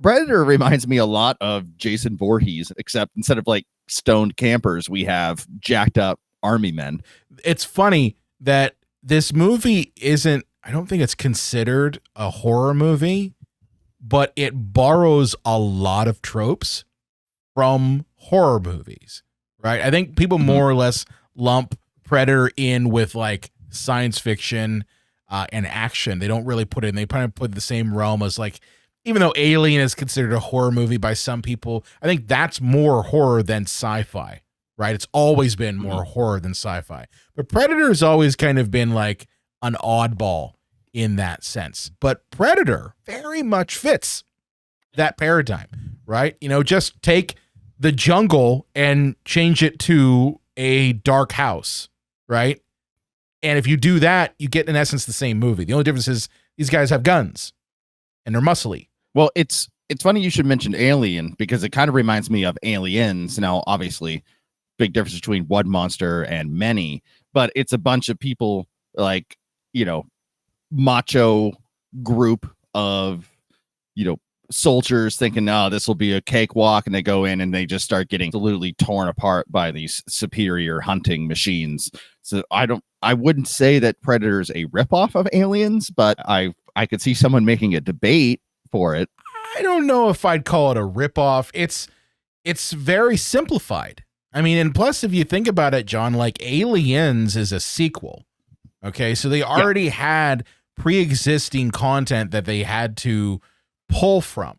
Predator reminds me a lot of Jason Voorhees, except instead of like stoned campers, we have jacked up army men. It's funny that this movie isn't, I don't think it's considered a horror movie, but it borrows a lot of tropes from horror movies, right? I think people more or less lump Predator in with like science fiction and action. They don't really put it in, they kind of put the same realm as like, even though Alien is considered a horror movie by some people, I think that's more horror than sci-fi, right? It's always been more horror than sci-fi. But Predator has always kind of been like an oddball in that sense. But Predator very much fits that paradigm, right? You know, just take the jungle and change it to a dark house, right? And if you do that, you get in essence the same movie. The only difference is these guys have guns and they're muscly. Well, it's funny you should mention Alien because it kind of reminds me of Aliens. Now, obviously, big difference between one monster and many, but it's a bunch of people like, you know, macho group of, you know, soldiers thinking, oh, this will be a cakewalk, and they go in and they just start getting absolutely torn apart by these superior hunting machines. So I wouldn't say that Predator's a ripoff of Aliens, but I could see someone making a debate for it. I don't know if I'd call it a ripoff. It's very simplified. I mean, and plus, if you think about it, John, like Aliens is a sequel. Okay, so they already had pre-existing content that they had to pull from,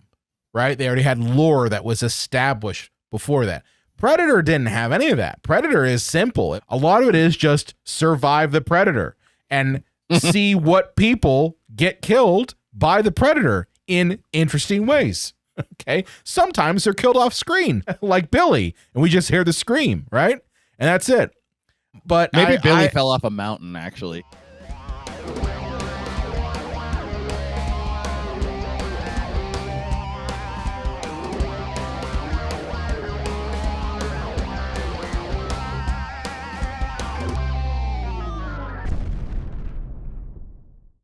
right? They already had lore that was established before that. Predator didn't have any of that. Predator is simple. A lot of it is just survive the Predator and see what people get killed by the Predator in interesting ways. Okay. Sometimes they're killed off screen, like Billy, and we just hear the scream, right? And that's it. But maybe Billy fell off a mountain, actually.